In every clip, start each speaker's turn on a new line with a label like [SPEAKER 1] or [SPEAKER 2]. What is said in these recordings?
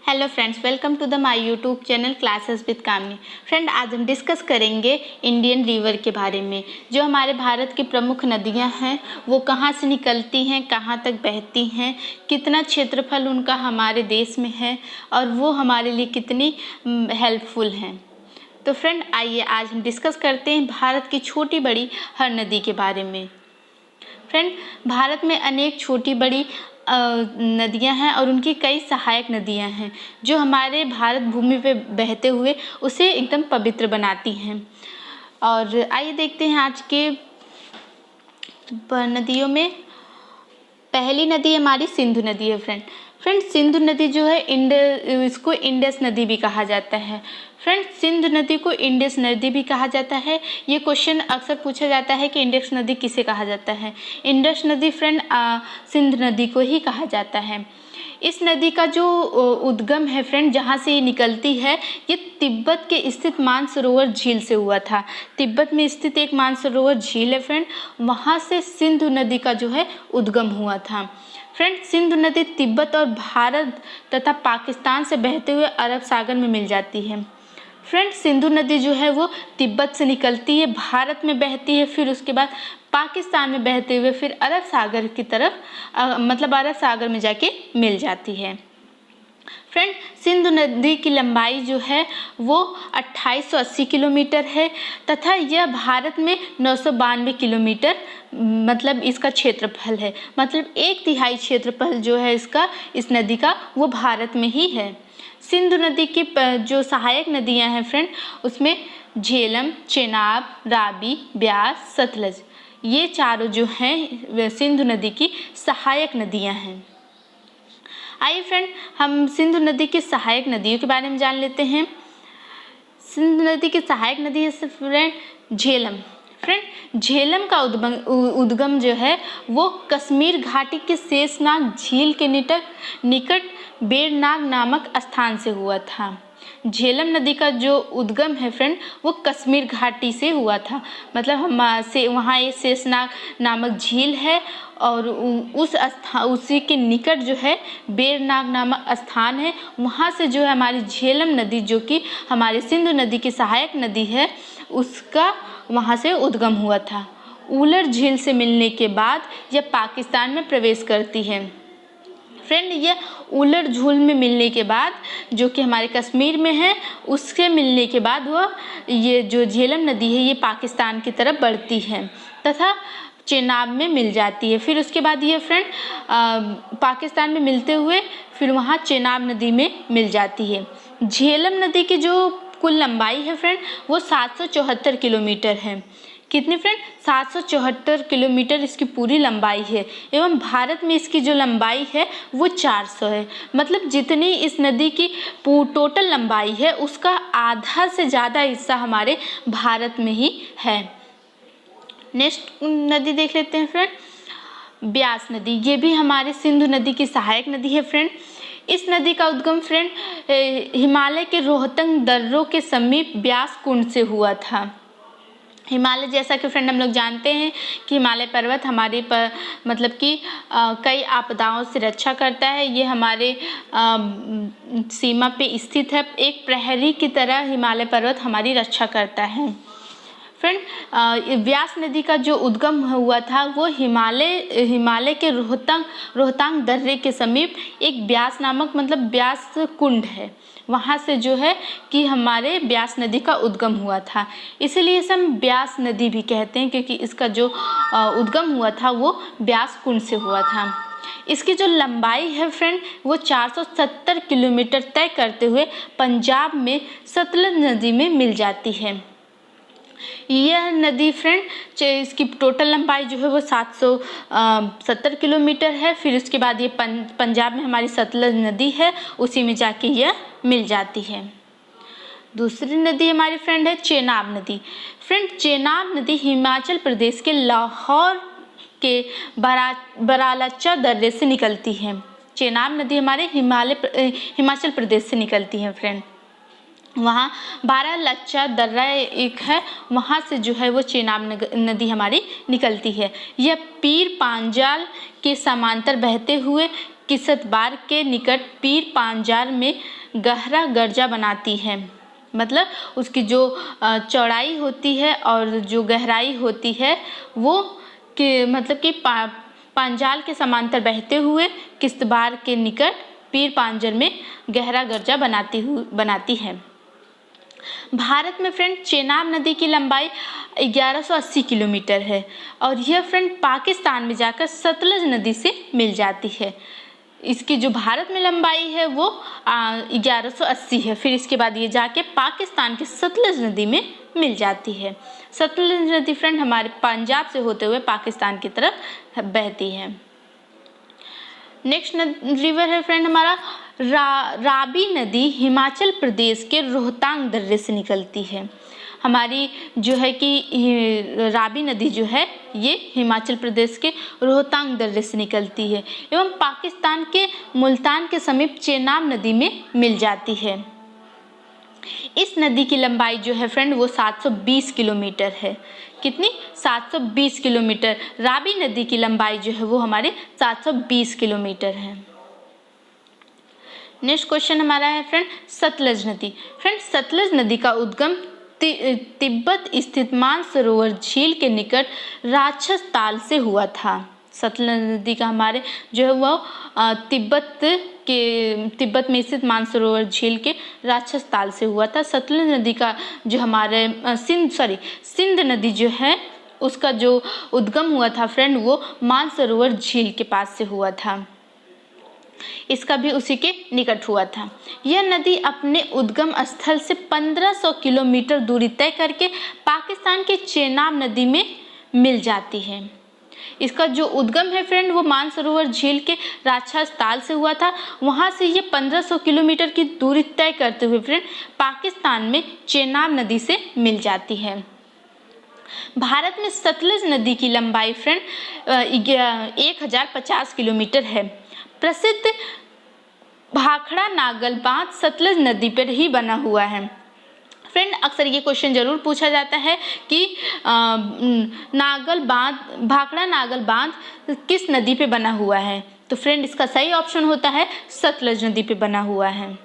[SPEAKER 1] Hello friends, welcome to the my YouTube channel classes with Kamni. Friend, आज हम discuss करेंगे Indian river के बारे में। जो हमारे भारत की प्रमुख नदियां हैं वो कहां से निकलती हैं, कहां तक बहती हैं, कितना क्षेत्रफल उनका हमारे देश में है और वो हमारे लिए कितनी हेल्पफुल हैं। तो फ्रेंड आइए आज हम डिस्कस करते हैं भारत की छोटी बड़ी हर नदी के बारे में। फ्रेंड, भारत में अनेक छोटी बड़ी नदियां हैं और उनकी कई सहायक नदियां हैं जो हमारे भारत भूमि पे बहते हुए उसे एकदम पवित्र बनाती हैं। और आइए देखते हैं आज के नदियों में। पहली नदी हमारी सिंधु नदी है। फ्रेंड सिंधु नदी जो है इसको इंडस नदी भी कहा जाता है। फ्रेंड, सिंधु नदी को इंडस नदी भी कहा जाता है। ये क्वेश्चन अक्सर पूछा जाता है कि इंडस नदी किसे कहा जाता है। इंडस नदी फ्रेंड सिंधु नदी को ही कहा जाता है। इस नदी का जो उद्गम है फ्रेंड, जहाँ से ये निकलती है, ये तिब्बत के स्थित मानसरोवर झील से हुआ था। तिब्बत में स्थित एक मानसरोवर झील है फ्रेंड, वहाँ से सिंधु नदी का जो है उद्गम हुआ था। फ्रेंड, सिंधु नदी तिब्बत और भारत तथा पाकिस्तान से बहते हुए अरब सागर में मिल जाती है। फ्रेंड, सिंधु नदी जो है वो तिब्बत से निकलती है, भारत में बहती है, फिर उसके बाद पाकिस्तान में बहते हुए फिर अरब सागर की तरफ मतलब अरब सागर में जाके मिल जाती है। फ्रेंड, सिंधु नदी की लंबाई जो है वो 2880 किलोमीटर है तथा यह भारत में 992 किलोमीटर मतलब इसका क्षेत्रफल है। मतलब 1/3 क्षेत्रफल जो है इस नदी का वो भारत में ही है। सिंधु नदी की जो सहायक नदियां हैं फ्रेंड, उसमें झेलम, चेनाब, रावी, ब्यास, सतलज, ये चारों जो हैं सिंधु नदी की सहायक नदियां हैं। आइए फ्रेंड, हम सिंधु नदी की सहायक नदियों के बारे में जान लेते हैं। सिंधु नदी की सहायक नदी है फ्रेंड झेलम। फ्रेंड, झेलम का उद्गम जो है वो कश्मीर घाटी के शेषनाग झील के निकट बेरनाग नामक स्थान से हुआ था। झेलम नदी का जो उद्गम है फ्रेंड वो कश्मीर घाटी से हुआ था। मतलब वहाँ एक शेषनाग नामक झील है और उसी के निकट जो है बेरनाग नामक स्थान है। वहाँ से जो है हमारी झेलम नदी, जो कि हमारी सिंधु नदी की सहायक नदी है, उसका वहाँ से उद्गम हुआ था। उलर झील से मिलने के बाद यह पाकिस्तान में प्रवेश करती है। फ्रेंड, ये उलर झील में मिलने के बाद, जो कि हमारे कश्मीर में है, उससे मिलने के बाद ये जो झेलम नदी है ये पाकिस्तान की तरफ बढ़ती है तथा चेनाब में मिल जाती है। फिर उसके बाद ये फ्रेंड पाकिस्तान में मिलते हुए फिर वहाँ चेनाब नदी में मिल जाती है। झेलम नदी की जो कुल लंबाई है फ्रेंड वो 774 किलोमीटर है। कितनी फ्रेंड? 774 किलोमीटर इसकी पूरी लंबाई है एवं भारत में इसकी जो लंबाई है वो 400 है। मतलब जितनी इस नदी की टोटल लंबाई है उसका आधा से ज़्यादा हिस्सा हमारे भारत में ही है। नेक्स्ट नदी देख लेते हैं फ्रेंड, ब्यास नदी। ये भी हमारे सिंधु नदी की सहायक नदी है फ्रेंड। इस नदी का उद्गम फ्रेंड हिमालय के रोहतंग दर्रों के समीप ब्यास कुंड से हुआ था। हिमालय, जैसा कि फ्रेंड हम लोग जानते हैं कि हिमालय पर्वत हमारे मतलब कि कई आपदाओं से रक्षा करता है। ये हमारे सीमा पे स्थित है। एक प्रहरी की तरह हिमालय पर्वत हमारी रक्षा करता है। फ्रेंड, ब्यास नदी का जो उद्गम हुआ था वो हिमालय के रोहतांग दर्रे के समीप एक ब्यास नामक मतलब ब्यास कुंड है, वहाँ से जो है कि हमारे ब्यास नदी का उद्गम हुआ था। इसीलिए इसे हम ब्यास नदी भी कहते हैं, क्योंकि इसका जो उद्गम हुआ था वो ब्यास कुंड से हुआ था। इसकी जो लंबाई है फ्रेंड वो 470 किलोमीटर तय करते हुए पंजाब में सतलज नदी में मिल जाती है। यह नदी फ्रेंड इसकी टोटल लंबाई जो है वो 770 किलोमीटर है। फिर उसके बाद ये पंजाब में हमारी सतलज नदी है, उसी में जाके यह मिल जाती है। दूसरी नदी हमारी फ्रेंड है चेनाब नदी। फ्रेंड, चेनाब नदी हिमाचल प्रदेश के लाहौर के बरालाचा दर्रे से निकलती है। चेनाब नदी हमारे हिमाचल प्रदेश से निकलती है फ्रेंड। वहाँ बारालाचा दर्रा एक है, वहाँ से जो है वो चेनाब नदी हमारी निकलती है। यह पीर पांजाल के समांतर बहते हुए किश्तवाड़ के निकट पीर पांजार में गहरा गर्जा बनाती है। मतलब उसकी जो चौड़ाई होती है और जो गहराई होती है वो मतलब कि पांजाल के समांतर बहते हुए किश्तवाड़ के निकट पीर पांजर में गहरा गर्जा बनाती है। भारत में फ्रेंड चेनाब नदी की लंबाई 1180 किलोमीटर है और यह फ्रेंड पाकिस्तान में जाकर सतलज नदी से मिल जाती है। इसकी जो भारत में लंबाई है वो 1180 है। फिर इसके बाद ये जाके पाकिस्तान की सतलज नदी में मिल जाती है। सतलज नदी फ्रेंड हमारे पंजाब से होते हुए पाकिस्तान की तरफ बहती है। नेक्स्ट रिवर है फ्रेंड हमारा रावी नदी हिमाचल प्रदेश के रोहतांग दर्रे से निकलती है। हमारी जो है कि रावी नदी जो है ये हिमाचल प्रदेश के रोहतांग दर्रे से निकलती है एवं पाकिस्तान के मुल्तान के समीप चेनाब नदी में मिल जाती है। इस नदी की लंबाई जो है फ्रेंड वो 720 किलोमीटर है। कितनी? 720 किलोमीटर। रावी नदी की लंबाई जो है वो हमारे 720 किलोमीटर है। नेक्स्ट क्वेश्चन हमारा है फ्रेंड सतलज नदी। फ्रेंड सतलज नदी का उद्गम तिब्बत स्थित मानसरोवर झील के निकट राक्षस ताल से हुआ था। सतलज नदी का हमारे जो है वो तिब्बत में स्थित मानसरोवर झील के राक्षस ताल से हुआ था। सतलज नदी का जो हमारे सिंध नदी जो है उसका जो उद्गम हुआ था फ्रेंड वो मानसरोवर झील के पास से हुआ था। इसका भी उसी के निकट हुआ था। यह नदी अपने उद्गम स्थल से 1500 किलोमीटर दूरी तय करके पाकिस्तान के चेनाब नदी में मिल जाती है। इसका जो उद्गम है फ्रेंड वो मानसरोवर झील के राक्षस ताल से हुआ था। वहाँ से ये 1500 किलोमीटर की दूरी तय करते हुए फ्रेंड पाकिस्तान में चेनाब नदी से मिल जाती है। भारत में सतलज नदी की लंबाई फ्रेंड 1050 किलोमीटर है। प्रसिद्ध भाखड़ा नागल बांध सतलज नदी पर ही बना हुआ है। फ्रेंड अक्सर ये क्वेश्चन जरूर पूछा जाता है कि भाखड़ा नागल बांध किस नदी पे बना हुआ है, तो फ्रेंड इसका सही ऑप्शन होता है सतलज नदी पे बना हुआ है।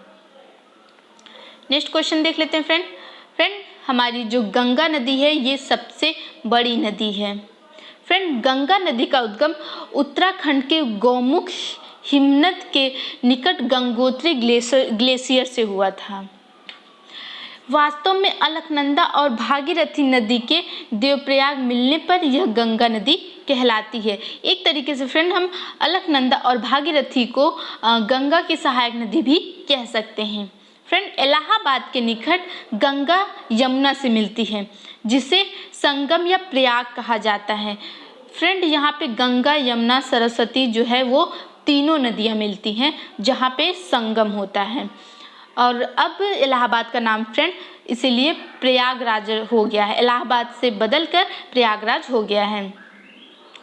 [SPEAKER 1] नेक्स्ट क्वेश्चन देख लेते हैं फ्रेंड हमारी जो गंगा नदी है ये सबसे बड़ी नदी है। फ्रेंड गंगा नदी का उद्गम उत्तराखंड के गौमुख हिमनद के निकट गंगोत्री ग्लेशियर से हुआ था। वास्तव में अलकनंदा और भागीरथी नदी के देवप्रयाग मिलने पर यह गंगा नदी कहलाती है। एक तरीके से फ्रेंड हम अलकनंदा और भागीरथी को गंगा की सहायक नदी भी कह सकते हैं। फ्रेंड इलाहाबाद के निकट गंगा यमुना से मिलती है जिसे संगम या प्रयाग कहा जाता है। फ्रेंड यहाँ पे गंगा यमुना सरस्वती जो है वो तीनों नदियाँ मिलती हैं जहाँ पे संगम होता है। और अब इलाहाबाद का नाम फ्रेंड इसीलिए प्रयागराज हो गया है, इलाहाबाद से बदलकर प्रयागराज हो गया है।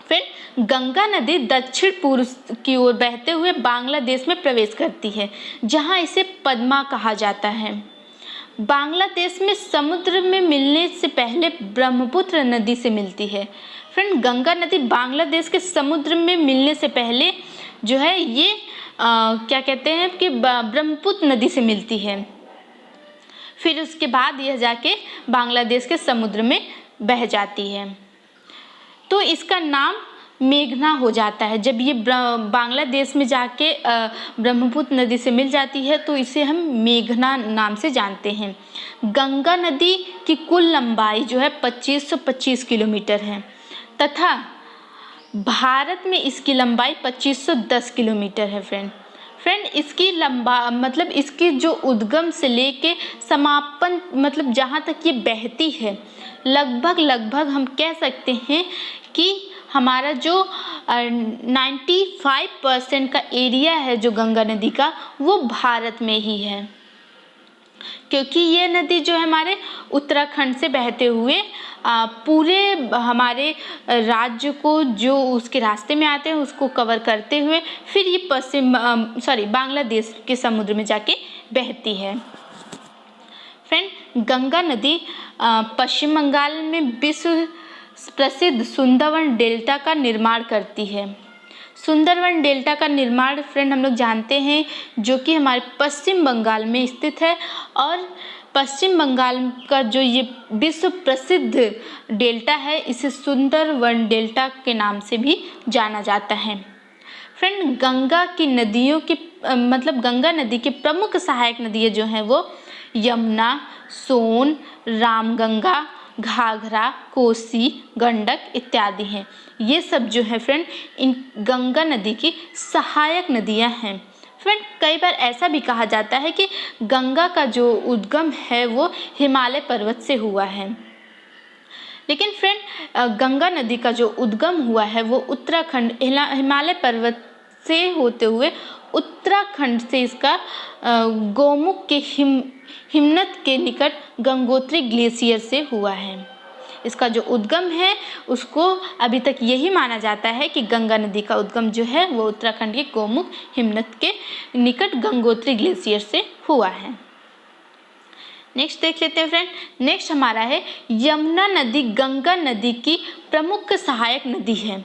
[SPEAKER 1] फिर गंगा नदी दक्षिण पूर्व की ओर बहते हुए बांग्लादेश में प्रवेश करती है जहां इसे पद्मा कहा जाता है। बांग्लादेश में समुद्र में मिलने से पहले ब्रह्मपुत्र नदी से मिलती है। फ्रेंड गंगा नदी बांग्लादेश के समुद्र में मिलने से पहले जो है ये क्या कहते हैं कि ब्रह्मपुत्र नदी से मिलती है। फिर उसके बाद यह जाके बांग्लादेश के समुद्र में बह जाती है तो इसका नाम मेघना हो जाता है। जब ये बांग्लादेश में जाके ब्रह्मपुत्र नदी से मिल जाती है तो इसे हम मेघना नाम से जानते हैं। गंगा नदी की कुल लंबाई जो है 2525 किलोमीटर है तथा भारत में इसकी लंबाई 2510 किलोमीटर है। फ्रेंड इसकी मतलब इसकी जो उद्गम से लेके समापन मतलब जहाँ तक ये बहती है लगभग हम कह सकते हैं कि हमारा जो 95% का एरिया है जो गंगा नदी का वो भारत में ही है, क्योंकि ये नदी जो है हमारे उत्तराखंड से बहते हुए पूरे हमारे राज्य को जो उसके रास्ते में आते हैं उसको कवर करते हुए फिर ये बांग्लादेश के समुद्र में जाके बहती है। फ्रेंड गंगा नदी पश्चिम बंगाल में विश्व प्रसिद्ध सुंदरवन डेल्टा का निर्माण करती है। सुंदरवन डेल्टा का निर्माण फ्रेंड हम लोग जानते हैं, जो कि हमारे पश्चिम बंगाल में स्थित है। और पश्चिम बंगाल का जो ये विश्व प्रसिद्ध डेल्टा है, इसे सुंदरवन डेल्टा के नाम से भी जाना जाता है। फ्रेंड गंगा की नदियों की मतलब गंगा नदी की प्रमुख सहायक नदियाँ जो हैं वो यमुना, सोन, रामगंगा, घाघरा, कोसी, गंडक इत्यादि हैं। ये सब जो है फ्रेंड इन गंगा नदी की सहायक नदियां हैं। फ्रेंड कई बार ऐसा भी कहा जाता है कि गंगा का जो उद्गम है वो हिमालय पर्वत से हुआ है, लेकिन फ्रेंड गंगा नदी का जो उद्गम हुआ है वो उत्तराखंड हिमालय पर्वत से होते हुए उत्तराखंड से इसका गौमुख के हिमनद के निकट गंगोत्री ग्लेशियर से हुआ है। इसका जो उद्गम है उसको अभी तक यही माना जाता है कि गंगा नदी का उद्गम जो है वो उत्तराखंड के गौमुख हिमनद के निकट गंगोत्री ग्लेशियर से हुआ है। नेक्स्ट देख लेते हैं फ्रेंड। नेक्स्ट हमारा है यमुना नदी गंगा नदी की प्रमुख सहायक नदी है।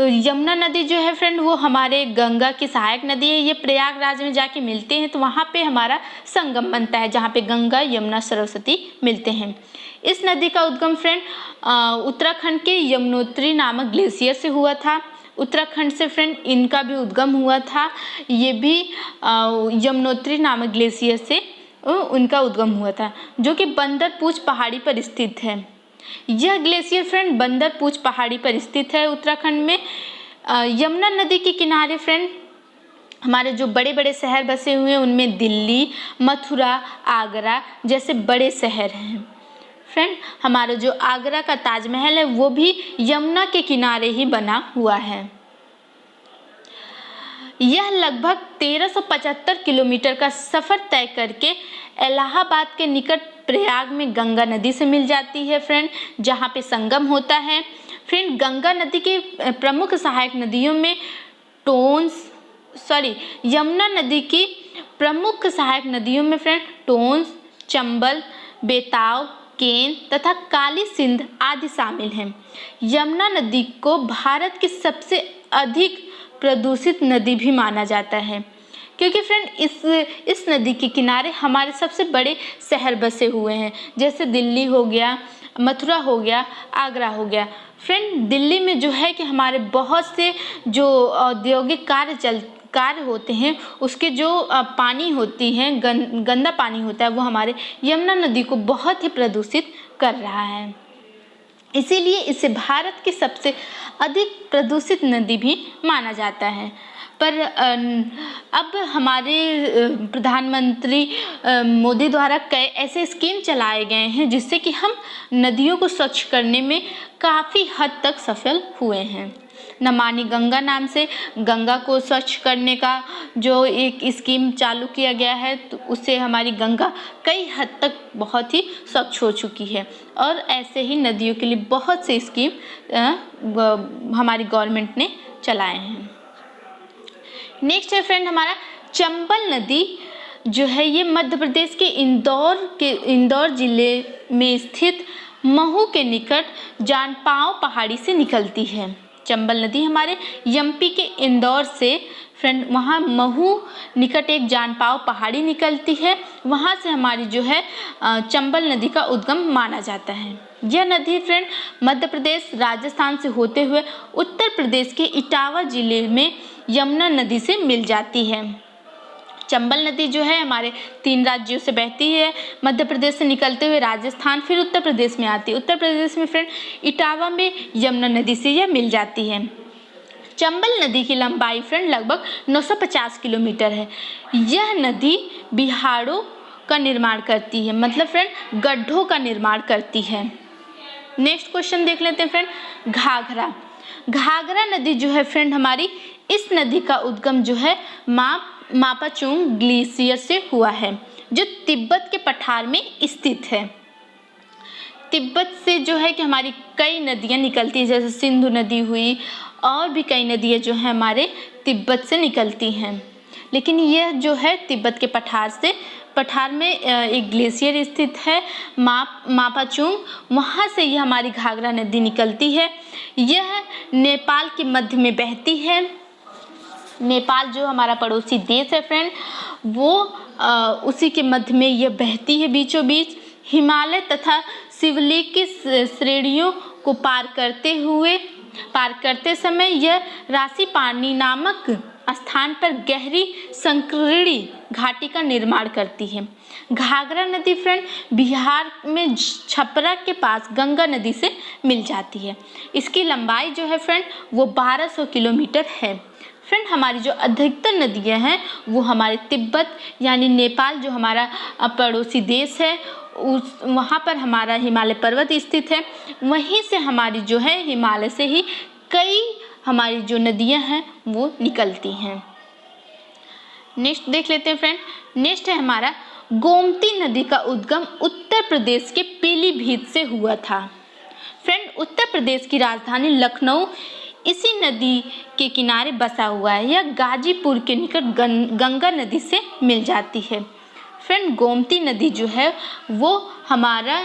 [SPEAKER 1] यमुना नदी जो है फ्रेंड वो हमारे गंगा की सहायक नदी है। ये प्रयागराज में जाके मिलते हैं तो वहाँ पे हमारा संगम बनता है, जहाँ पे गंगा यमुना सरस्वती मिलते हैं। इस नदी का उद्गम फ्रेंड उत्तराखंड के यमुनोत्री नामक ग्लेशियर से हुआ था। उत्तराखंड से फ्रेंड इनका भी उद्गम हुआ था, ये भी यमुनोत्री नामक ग्लेशियर से उनका उद्गम हुआ था, जो कि बंदरपूछ पहाड़ी पर स्थित है। यह ग्लेशियर फ्रेंड बंदरपूछ पहाड़ी पर स्थित है उत्तराखंड में। यमुना नदी के किनारे फ्रेंड हमारे जो बड़े बड़े शहर बसे हुए हैं उनमें दिल्ली, मथुरा, आगरा जैसे बड़े शहर हैं। फ्रेंड हमारा जो आगरा का ताजमहल है वो भी यमुना के किनारे ही बना हुआ है। यह लगभग 1375 किलोमीटर का सफ़र तय करके इलाहाबाद के निकट प्रयाग में गंगा नदी से मिल जाती है फ्रेंड, जहाँ पे संगम होता है। फ्रेंड गंगा नदी की प्रमुख सहायक नदियों में यमुना नदी की प्रमुख सहायक नदियों में फ्रेंड टोंस, चंबल, बेताव, केन तथा काली सिंध आदि शामिल हैं। यमुना नदी को भारत की सबसे अधिक प्रदूषित नदी भी माना जाता है, क्योंकि फ्रेंड इस नदी के किनारे हमारे सबसे बड़े शहर बसे हुए हैं, जैसे दिल्ली हो गया, मथुरा हो गया, आगरा हो गया। फ्रेंड दिल्ली में जो है कि हमारे बहुत से जो औद्योगिक कार्य होते हैं, उसके जो पानी होती हैं गंदा पानी होता है वो हमारे यमुना नदी को बहुत ही प्रदूषित कर रहा है। इसीलिए इसे भारत की सबसे अधिक प्रदूषित नदी भी माना जाता है। पर अब हमारे प्रधानमंत्री मोदी द्वारा कई ऐसे स्कीम चलाए गए हैं जिससे कि हम नदियों को स्वच्छ करने में काफ़ी हद तक सफल हुए हैं। नमामि गंगा नाम से गंगा को स्वच्छ करने का जो एक स्कीम चालू किया गया है, तो उससे हमारी गंगा कई हद तक बहुत ही स्वच्छ हो चुकी है। और ऐसे ही नदियों के लिए बहुत से स्कीम हमारी गवर्नमेंट ने चलाए हैं। नेक्स्ट है फ्रेंड हमारा चंबल नदी जो है ये मध्य प्रदेश के इंदौर जिले में स्थित महू के निकट जानपाव पहाड़ी से निकलती है। चंबल नदी हमारे एमपी के इंदौर से फ्रेंड वहाँ महू निकट एक जानपाव पहाड़ी निकलती है, वहाँ से हमारी जो है चंबल नदी का उद्गम माना जाता है। यह नदी फ्रेंड मध्य प्रदेश राजस्थान से होते हुए उत्तर प्रदेश के इटावा जिले में यमुना नदी से मिल जाती है। चंबल नदी जो है हमारे 3 राज्यों से बहती है, मध्य प्रदेश से निकलते हुए राजस्थान, फिर उत्तर प्रदेश में आती है। उत्तर प्रदेश में फ्रेंड इटावा में यमुना नदी से यह मिल जाती है। चंबल नदी की लंबाई फ्रेंड लगभग 950 किलोमीटर है। यह नदी बिहाड़ों का निर्माण करती है, मतलब फ्रेंड गड्ढों का निर्माण करती है। नेक्स्ट क्वेश्चन देख लेते हैं फ्रेंड। घाघरा नदी जो है फ्रेंड हमारी इस नदी का उद्गम जो है मापाचुंग ग्लेशियर से हुआ है, जो तिब्बत के पठार में स्थित है। तिब्बत से जो है कि हमारी कई नदियाँ निकलती हैं, जैसे सिंधु नदी हुई, और भी कई नदियाँ जो हैं हमारे तिब्बत से निकलती हैं, लेकिन यह जो है तिब्बत के पठार से पठार में एक ग्लेशियर स्थित है मापाचुंग, वहाँ से यह हमारी घाघरा नदी निकलती है। यह नेपाल के मध्य में बहती है। नेपाल जो हमारा पड़ोसी देश है फ्रेंड, वो उसी के मध्य में यह बहती है बीचों बीच। हिमालय तथा शिवलिक की श्रेणियों को पार करते समय यह राशिपानी नामक स्थान पर गहरी संकीर्णी घाटी का निर्माण करती है। घाघरा नदी फ्रेंड बिहार में छपरा के पास गंगा नदी से मिल जाती है। इसकी लंबाई जो है फ्रेंड वो 1200 किलोमीटर है। फ्रेंड हमारी जो अधिकतर नदियां हैं वो हमारे तिब्बत यानी नेपाल जो हमारा पड़ोसी देश है वहाँ पर हमारा हिमालय पर्वत स्थित है। वहीं से हमारी जो है हिमालय से ही कई हमारी जो नदियां हैं वो निकलती हैं। नेक्स्ट देख लेते हैं फ्रेंड। नेक्स्ट है हमारा गोमती नदी का उद्गम उत्तर प्रदेश के पीलीभीत से हुआ था। फ्रेंड उत्तर प्रदेश की राजधानी लखनऊ इसी नदी के किनारे बसा हुआ है। यह गाजीपुर के निकट गंगा नदी से मिल जाती है। फ्रेंड गोमती नदी जो है वो हमारा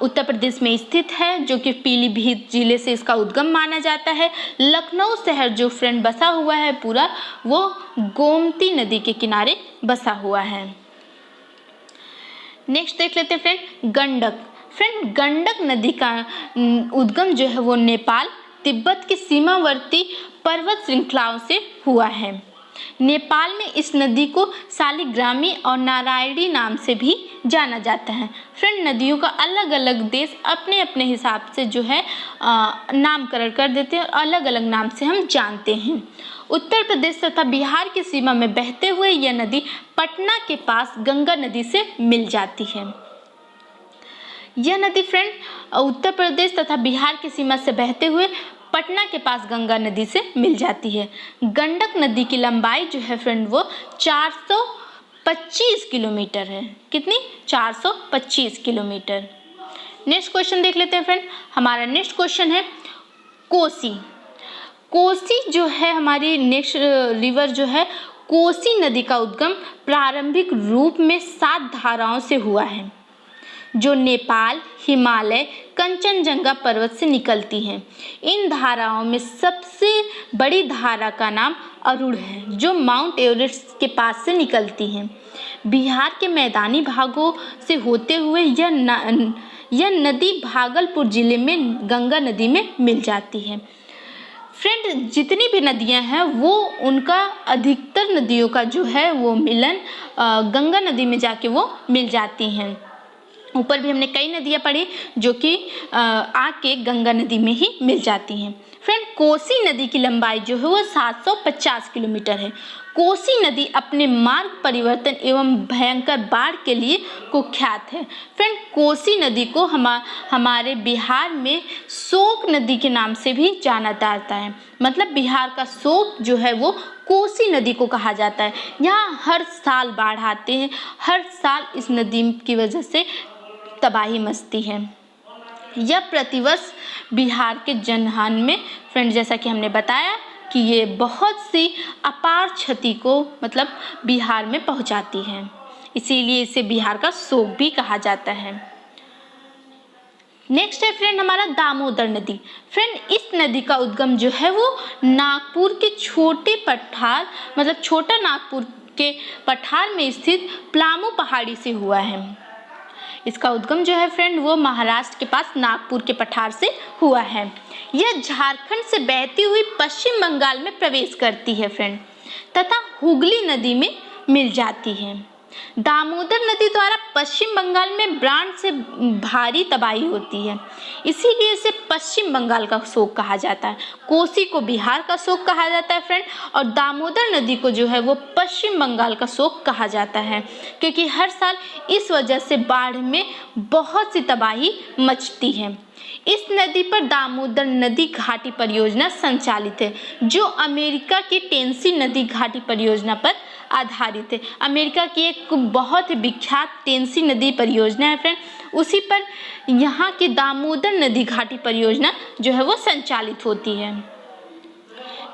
[SPEAKER 1] उत्तर प्रदेश में स्थित है, जो कि पीलीभीत जिले से इसका उद्गम माना जाता है। लखनऊ शहर जो फ्रेंड बसा हुआ है पूरा वो गोमती नदी के किनारे बसा हुआ है। नेक्स्ट देख लेते हैं फ्रेंड गंडक। फ्रेंड गंडक नदी का उद्गम जो है वो नेपाल तिब्बत की सीमावर्ती पर्वत श्रृंखलाओं से हुआ है। नेपाल में इस नदी को शालिग्रामी और नारायणी नाम से भी जाना जाता है। फ्रेंड नदियों का अलग अलग देश अपने अपने हिसाब से जो है नामकरण कर देते हैं और अलग अलग नाम से हम जानते हैं। उत्तर प्रदेश तथा बिहार की सीमा में बहते हुए यह नदी पटना के पास गंगा नदी से मिल जाती है। यह नदी फ्रेंड उत्तर प्रदेश तथा बिहार की सीमा से बहते हुए पटना के पास गंगा नदी से मिल जाती है। गंडक नदी की लंबाई जो है फ्रेंड वो 425 किलोमीटर है। कितनी? 425 किलोमीटर। नेक्स्ट क्वेश्चन देख लेते हैं फ्रेंड। हमारा नेक्स्ट क्वेश्चन है कोसी। कोसी जो है हमारी नेक्स्ट रिवर जो है कोसी नदी का उद्गम प्रारंभिक रूप में 7 धाराओं से हुआ है, जो नेपाल, हिमालय, कंचनजंगा पर्वत से निकलती हैं। इन धाराओं में सबसे बड़ी धारा का नाम अरुण है, जो माउंट एवरेस्ट के पास से निकलती हैं। बिहार के मैदानी भागों से होते हुए यह नदी भागलपुर जिले में गंगा नदी में मिल जाती है। फ्रेंड जितनी भी नदियां हैं वो उनका अधिकतर नदियों का जो है वो मिलन गंगा नदी में जाके वो मिल जाती हैं। ऊपर भी हमने कई नदियां पढ़ी जो कि आके गंगा नदी में ही मिल जाती हैं। फ्रेंड कोसी नदी की लंबाई जो है वो 750 किलोमीटर है। कोसी नदी अपने मार्ग परिवर्तन एवं भयंकर बाढ़ के लिए कुख्यात है। फ्रेंड कोसी नदी को हमारे बिहार में शोक नदी के नाम से भी जाना जाता है। मतलब बिहार का शोक जो है वो कोसी नदी को कहा जाता है। यहाँ हर साल बाढ़ आते हैं, हर साल इस नदी की वजह से तबाही मचती है। यह प्रतिवर्ष बिहार के जनहान में फ्रेंड जैसा कि हमने बताया कि ये बहुत सी अपार क्षति को मतलब बिहार में पहुंचाती है, इसीलिए इसे बिहार का शोक भी कहा जाता है। नेक्स्ट है फ्रेंड हमारा दामोदर नदी। फ्रेंड इस नदी का उद्गम जो है वो नागपुर के छोटे पठार मतलब छोटा नागपुर के पठार में स्थित प्लामू पहाड़ी से हुआ है। इसका उद्गम जो है फ्रेंड वो महाराष्ट्र के पास नागपुर के पठार से हुआ है। यह झारखंड से बहती हुई पश्चिम बंगाल में प्रवेश करती है फ्रेंड तथा हुगली नदी में मिल जाती है। दामोदर नदी द्वारा पश्चिम बंगाल में बाढ़ से भारी तबाही होती है, इसीलिए इसे पश्चिम बंगाल का शोक कहा जाता है। कोसी को बिहार का शोक कहा जाता है फ्रेंड, और दामोदर नदी को जो है वो पश्चिम बंगाल का शोक कहा जाता है, क्योंकि हर साल इस वजह से बाढ़ में बहुत सी तबाही मचती है। इस नदी पर दामोदर नदी घाटी परियोजना संचालित है, जो अमेरिका की टेनेसी नदी घाटी परियोजना पर आधारित है। अमेरिका की एक बहुत ही विख्यात टेनेसी नदी परियोजना है फ्रेंड, उसी पर यहाँ की दामोदर नदी घाटी परियोजना जो है वो संचालित होती है।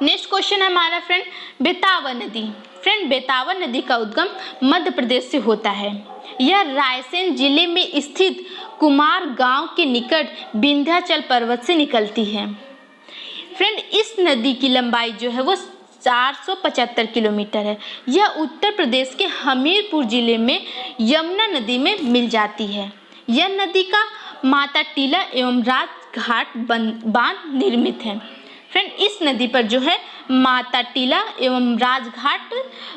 [SPEAKER 1] नेक्स्ट क्वेश्चन है हमारा फ्रेंड बेतावा नदी। फ्रेंड बेतावा नदी का उद्गम मध्य प्रदेश से होता है। यह रायसेन जिले में स्थित कुमार गांव के निकट विंध्याचल पर्वत से निकलती है। फ्रेंड इस नदी की लंबाई जो है वो 475 किलोमीटर है। यह उत्तर प्रदेश के हमीरपुर जिले में यमुना नदी में मिल जाती है। यह नदी का माता टीला एवं राजघाट बांध निर्मित है। फ्रेंड इस नदी पर जो है माता टीला एवं राजघाट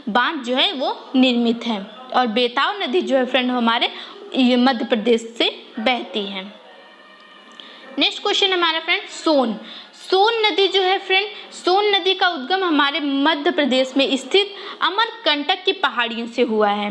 [SPEAKER 1] बांध जो है वो निर्मित है। और बेताव नदी जो है फ्रेंड हमारे मध्य प्रदेश से बहती है। नेक्स्ट क्वेश्चन हमारा फ्रेंड सोन नदी जो है फ्रेंड, सोन नदी का उद्गम हमारे मध्य प्रदेश में स्थित अमरकंटक की पहाड़ियों से हुआ है।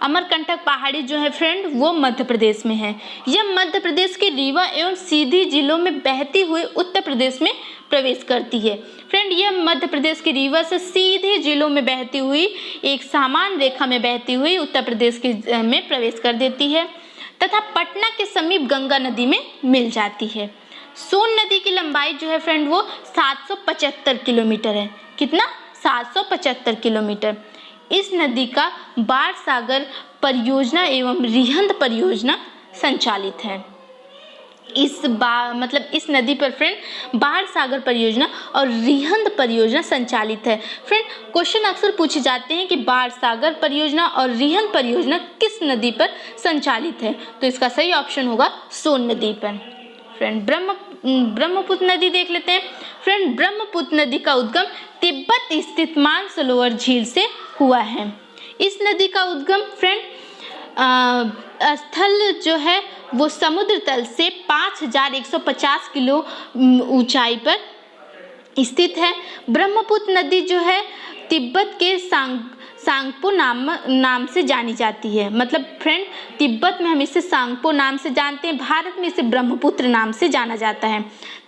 [SPEAKER 1] अमरकंटक पहाड़ी जो है फ्रेंड वो मध्य प्रदेश में है। यह मध्य प्रदेश के रीवा एवं सीधी जिलों में बहती हुई उत्तर प्रदेश में प्रवेश करती है। फ्रेंड यह मध्य प्रदेश के रीवा से सीधे जिलों में बहती हुई एक समान रेखा में बहती हुई उत्तर प्रदेश के में प्रवेश कर देती है तथा पटना के समीप गंगा नदी में मिल जाती है। सोन नदी की लंबाई जो है फ्रेंड वो 775 किलोमीटर है। कितना? 775 किलोमीटर। इस नदी का बाढ़ सागर परियोजना एवं रिहंद परियोजना संचालित है। इस नदी पर फ्रेंड बाढ़ सागर परियोजना और रिहंद परियोजना संचालित है। फ्रेंड क्वेश्चन अक्सर पूछे जाते हैं कि बाढ़ सागर परियोजना और रिहंद परियोजना किस नदी पर संचालित है, तो इसका सही ऑप्शन होगा सोन नदी पर। फ्रेंड ब्रह्मपुत्र नदी देख लेते हैं। फ्रेंड ब्रह्मपुत्र नदी का उद्गम तिब्बत स्थित मानसरोवर झील से हुआ है। इस नदी का उद्गम फ्रेंड स्थल जो है वो समुद्र तल से 5150 किलो ऊंचाई पर स्थित है। ब्रह्मपुत्र नदी जो है तिब्बत के सांगपो नाम से जानी जाती है। मतलब फ्रेंड तिब्बत में हम इसे सांगपो नाम से जानते हैं, भारत में इसे ब्रह्मपुत्र नाम से जाना जाता है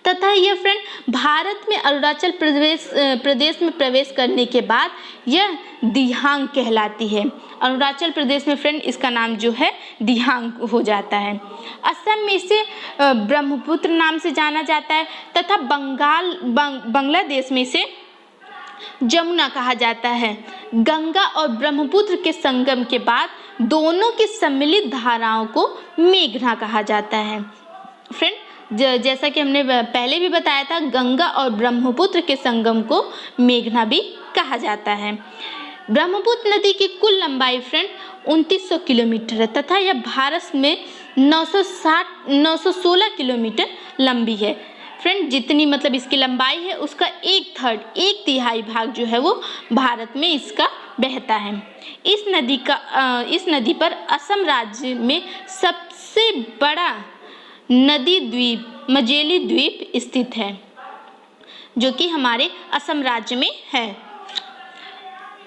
[SPEAKER 1] तथा यह फ्रेंड भारत में अरुणाचल प्रदेश में प्रवेश करने के बाद यह दिहांग कहलाती है। अरुणाचल प्रदेश में फ्रेंड इसका नाम जो है दिहांग हो जाता है। असम में इसे ब्रह्मपुत्र नाम से जाना जाता है तथा बांग्लादेश में इसे जमुना कहा जाता है। गंगा और ब्रह्मपुत्र के संगम के बाद दोनों की सम्मिलित धाराओं को मेघना कहा जाता है। फ्रेंड जैसा कि हमने पहले भी बताया था, गंगा और ब्रह्मपुत्र के संगम को मेघना भी कहा जाता है। ब्रह्मपुत्र नदी की कुल लंबाई फ्रेंड 2900 किलोमीटर है तथा यह भारत में 916 किलोमीटर लंबी है। फ्रेंड जितनी इसकी लंबाई है उसका एक तिहाई भाग जो है वो भारत में इसका बहता है। इस नदी पर असम राज्य में सबसे बड़ा नदी द्वीप मजेली द्वीप स्थित है जो कि हमारे असम राज्य में है।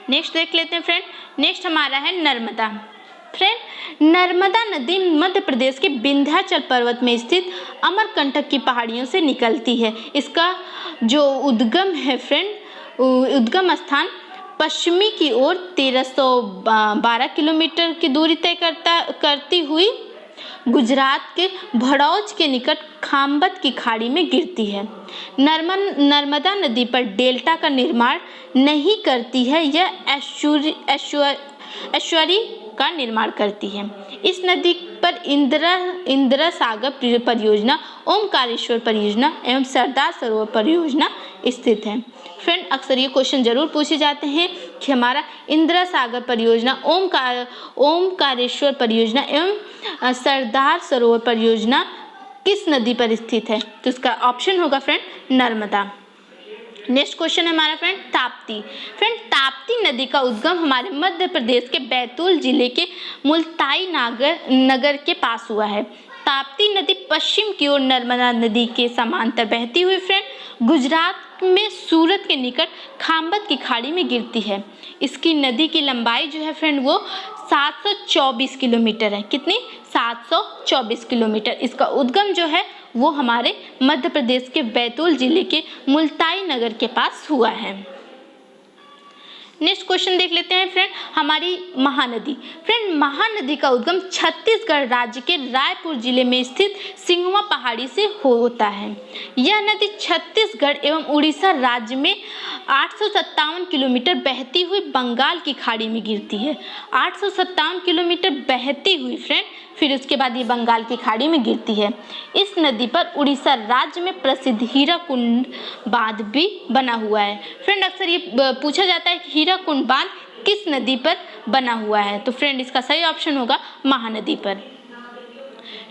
[SPEAKER 1] नेक्स्ट देख लेते हैं फ्रेंड। नेक्स्ट हमारा है नर्मदा। फ्रेंड नर्मदा नदी मध्य प्रदेश के विंध्याचल पर्वत में स्थित अमरकंटक की पहाड़ियों से निकलती है। इसका जो उद्गम है फ्रेंड, उद्गम स्थान पश्चिमी की ओर 1312 किलोमीटर की दूरी तय करती हुई गुजरात के भड़ौच के निकट खाम्बत की खाड़ी में गिरती है। नर्मदा नदी पर डेल्टा का निर्माण नहीं करती है, यह एस्चुअरी का निर्माण करती है। इस नदी पर इंदिरा सागर परियोजना, ओमकारेश्वर परियोजना एवं सरदार सरोवर परियोजना स्थित है। फ्रेंड अक्सर ये क्वेश्चन जरूर पूछे जाते हैं कि हमारा इंदिरा सागर परियोजना, ओमकारेश्वर परियोजना एवं सरदार सरोवर परियोजना किस नदी पर स्थित है, तो इसका ऑप्शन होगा फ्रेंड नर्मदा। नेक्स्ट क्वेश्चन है हमारा फ्रेंड ताप्ती। फ्रेंड ताप्ती नदी का उद्गम हमारे मध्य प्रदेश के बैतूल जिले के मुल्ताई नगर के पास हुआ है। ताप्ती नदी पश्चिम की ओर नर्मदा नदी के समांतर बहती हुई फ्रेंड गुजरात में सूरत के निकट खाम्बत की खाड़ी में गिरती है। इसकी नदी की लंबाई जो है फ्रेंड वो 724 किलोमीटर है। कितनी? 724 किलोमीटर। इसका उद्गम जो है वो हमारे मध्य प्रदेश के बैतूल जिले के मुल्ताई नगर के पास हुआ है। नेक्स्ट क्वेश्चन देख लेते हैं फ्रेंड, हमारी महानदी। फ्रेंड महानदी का उद्गम छत्तीसगढ़ राज्य के रायपुर जिले में स्थित सिंघवा पहाड़ी से होता है। यह नदी छत्तीसगढ़ एवं उड़ीसा राज्य में 857 किलोमीटर बहती हुई बंगाल की खाड़ी में गिरती है। 857 किलोमीटर बहती हुई फ्रेंड, फिर उसके बाद ये बंगाल की खाड़ी में गिरती है। इस नदी पर उड़ीसा राज्य में प्रसिद्ध हीराकुंड बांध भी बना हुआ है। फ्रेंड अक्सर ये पूछा जाता है कि हीराकुंड बांध किस नदी पर बना हुआ है, तो फ्रेंड इसका सही ऑप्शन होगा महानदी पर।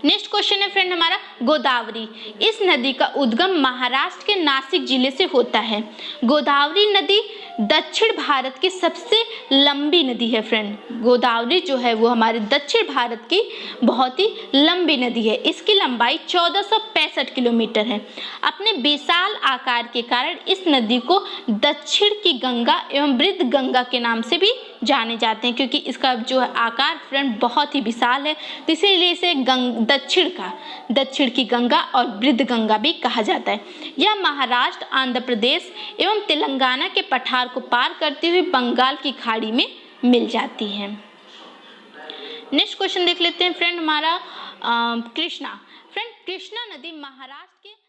[SPEAKER 1] नेक्स्ट क्वेश्चन है फ्रेंड हमारा गोदावरी। इस नदी का उद्गम महाराष्ट्र के नासिक जिले से होता है। गोदावरी नदी दक्षिण भारत की सबसे लंबी नदी है फ्रेंड। गोदावरी जो है वो हमारे दक्षिण भारत की बहुत ही लंबी नदी है। इसकी लंबाई 1465 किलोमीटर है। अपने विशाल आकार के कारण इस नदी को दक्षिण की गंगा एवं वृद्ध गंगा के नाम से भी जाने जाते हैं, क्योंकि इसका जो आकार फ्रेंड बहुत ही विशाल है, तो इसीलिए इसे दक्षिण की गंगा और वृद्ध गंगा भी कहा जाता है। यह महाराष्ट्र, आंध्र प्रदेश एवं तेलंगाना के पठार को पार करते हुए बंगाल की खाड़ी में मिल जाती है। नेक्स्ट क्वेश्चन देख लेते हैं फ्रेंड हमारा कृष्णा। फ्रेंड कृष्णा नदी महाराष्ट्र के